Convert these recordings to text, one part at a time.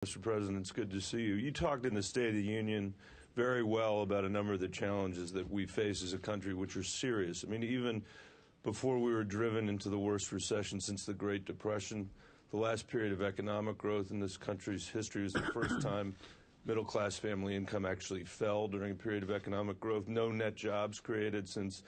Mr. President, it's good to see you. You talked in the State of the Union very well about a number of the challenges that we face as a country, which are serious. I mean, even before we were driven into the worst recession since the Great Depression, the last period of economic growth in this country's history was the first time middle-class family income actually fell during a period of economic growth. No net jobs created since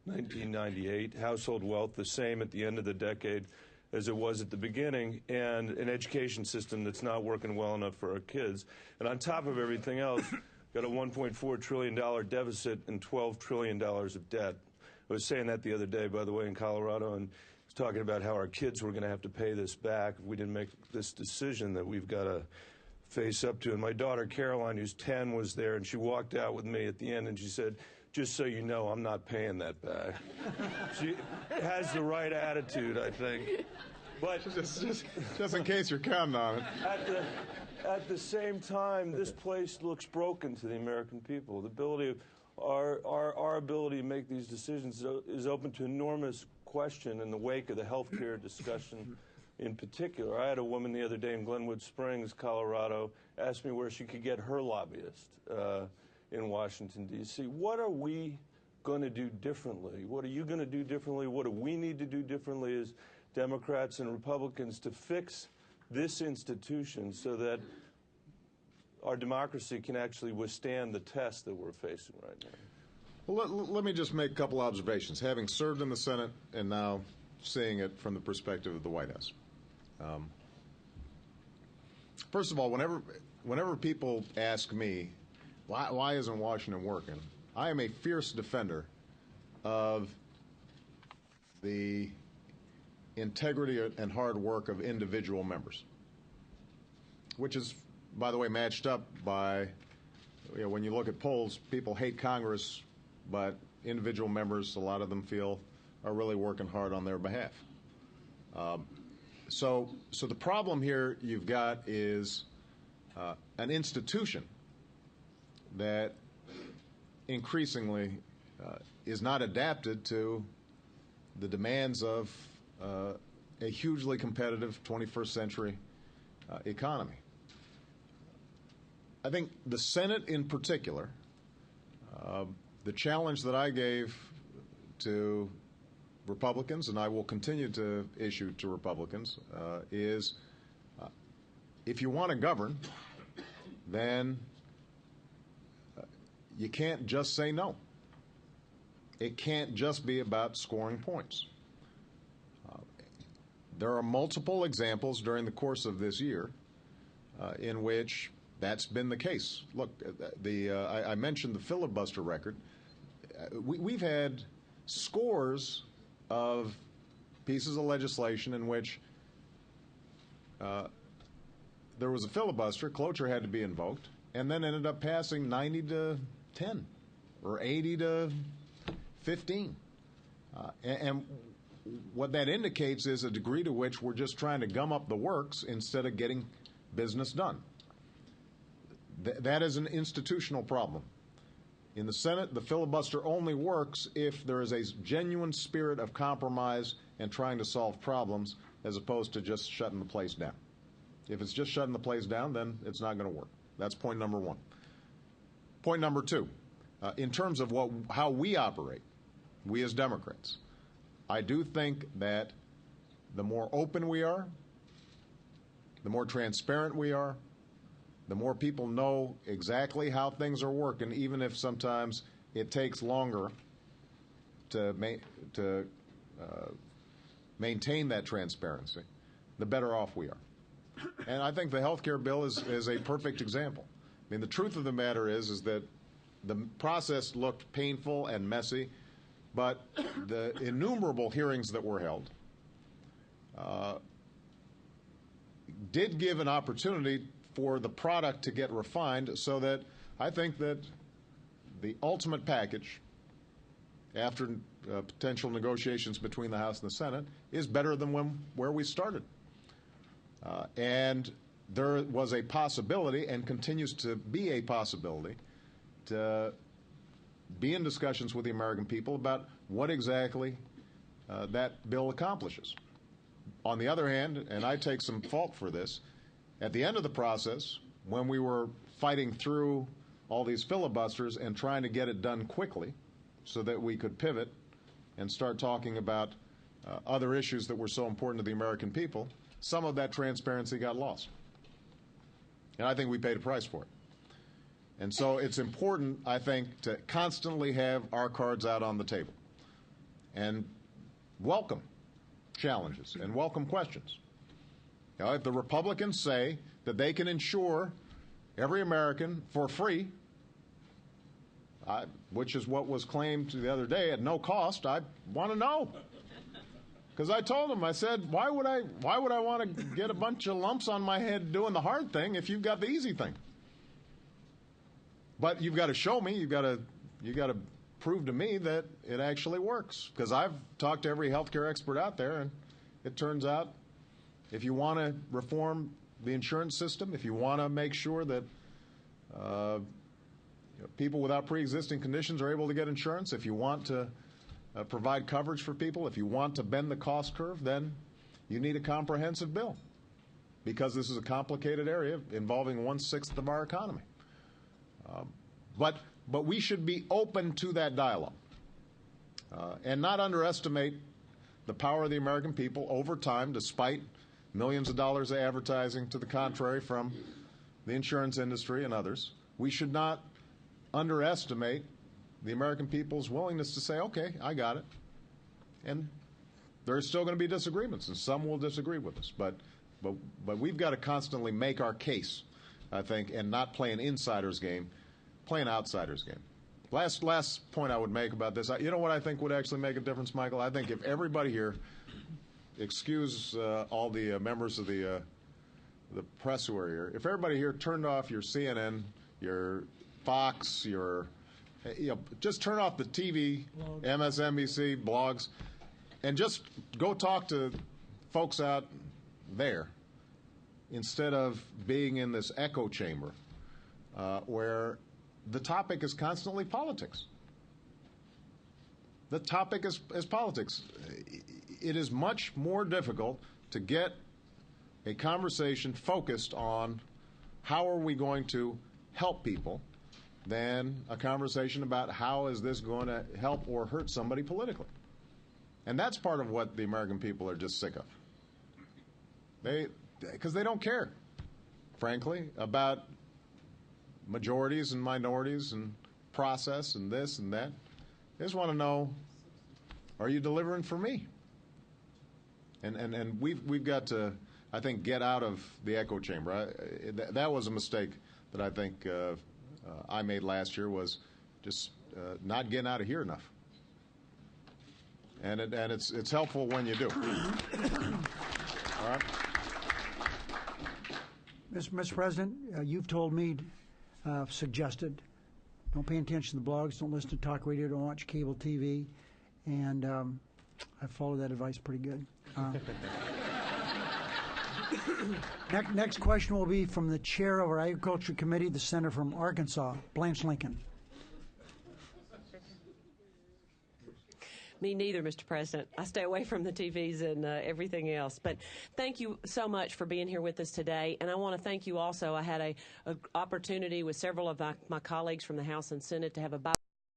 1998. Household wealth the same at the end of the decade as it was at the beginning, and an education system that's not working well enough for our kids. And on top of everything else, got a $1.4 trillion deficit and $12 trillion of debt. I was saying that the other day, by the way, in Colorado, and I was talking about how our kids were going to have to pay this back if we didn't make this decision that we've got to face up to. And my daughter, Caroline, who's 10, was there, and she walked out with me at the end, and she said, "Just so you know, I'm not paying that back." She has the right attitude, I think. But just in case you're counting on it. At the same time, this place looks broken to the American people. The ability of our ability to make these decisions is open to enormous question in the wake of the health care discussion in particular. I had a woman the other day in Glenwood Springs, Colorado, ask me where she could get her lobbyist in Washington, D.C. What are we going to do differently? What are you going to do differently? What do we need to do differently as Democrats and Republicans to fix this institution so that our democracy can actually withstand the test that we're facing right now? Well, let me just make a couple observations, having served in the Senate and now seeing it from the perspective of the White House. First of all, whenever people ask me, why isn't Washington working, I am a fierce defender of the integrity and hard work of individual members, which is, by the way, matched up by, when you look at polls, people hate Congress, but individual members, a lot of them feel, are really working hard on their behalf. So the problem here you've got is an institution that increasingly is not adapted to the demands of a hugely competitive 21st century economy. I think the Senate in particular, the challenge that I gave to Republicans, and I will continue to issue to Republicans, is if you want to govern, then you can't just say no. It can't just be about scoring points. There are multiple examples during the course of this year in which that's been the case. Look, I mentioned the filibuster record. We've had scores of pieces of legislation in which there was a filibuster, cloture had to be invoked, and then ended up passing 90 to 10 or 80 to 15. And what that indicates is a degree to which we're just trying to gum up the works instead of getting business done. That is an institutional problem. In the Senate, the filibuster only works if there is a genuine spirit of compromise and trying to solve problems as opposed to just shutting the place down. If it's just shutting the place down, then it's not going to work. That's point number one. Point number two, in terms of how we operate, we as Democrats, I do think that the more open we are, the more transparent we are, the more people know exactly how things are working, even if sometimes it takes longer to maintain that transparency, the better off we are. And I think the health care bill is a perfect example. I mean, the truth of the matter is that the process looked painful and messy, but the innumerable hearings that were held did give an opportunity for the product to get refined, so that I think that the ultimate package, after potential negotiations between the House and the Senate, is better than where we started. And there was a possibility, and continues to be a possibility, to be in discussions with the American people about what exactly that bill accomplishes. On the other hand, and I take some fault for this, At the end of the process, when we were fighting through all these filibusters and trying to get it done quickly so that we could pivot and start talking about other issues that were so important to the American people, some of that transparency got lost. And I think we paid a price for it. And so it's important, I think, to constantly have our cards out on the table and welcome challenges and welcome questions. You know, if the Republicans say that they can insure every American for free, which is what was claimed the other day at no cost, I want to know. Because I told them, I said, why would I want to get a bunch of lumps on my head doing the hard thing if you've got the easy thing? But you've got to show me, you got to prove to me that it actually works. Because I've talked to every healthcare expert out there, and it turns out if you want to reform the insurance system, if you want to make sure that people without pre-existing conditions are able to get insurance, if you want to provide coverage for people, if you want to bend the cost curve, then you need a comprehensive bill, because this is a complicated area involving 1/6 of our economy. But we should be open to that dialogue and not underestimate the power of the American people over time, despite millions of dollars of advertising to the contrary from the insurance industry and others. We should not underestimate the American people's willingness to say, okay, I got it. And there's still going to be disagreements, and some will disagree with us. But we've got to constantly make our case, I think, and not play an insider's game, play an outsider's game. Last point I would make about this, you know what I think would actually make a difference, Michael? I think if everybody here, excuse all the members of the press who are here, if everybody here turned off your CNN, your Fox, just turn off the TV, MSNBC, blogs, and just go talk to folks out there instead of being in this echo chamber where the topic is constantly politics. The topic is politics. It is much more difficult to get a conversation focused on how are we going to help people than a conversation about how is this going to help or hurt somebody politically. And that's part of what the American people are just sick of. Because they don't care, frankly, about majorities and minorities and process and this and that. They just want to know, are you delivering for me? And we've got to, I think, get out of the echo chamber. That was a mistake that I think I made last year, was just not getting out of here enough. And it's helpful when you do. All right. Mr. President, you've told me, suggested, don't pay attention to the blogs, don't listen to talk radio, don't watch cable TV, and I followed that advice pretty good. Next question will be from the chair of our Agriculture Committee, the senator from Arkansas, Blanche Lincoln. Me neither, Mr. President. I stay away from the TVs and everything else. But thank you so much for being here with us today. And I want to thank you also. I had an opportunity with several of my colleagues from the House and Senate to have a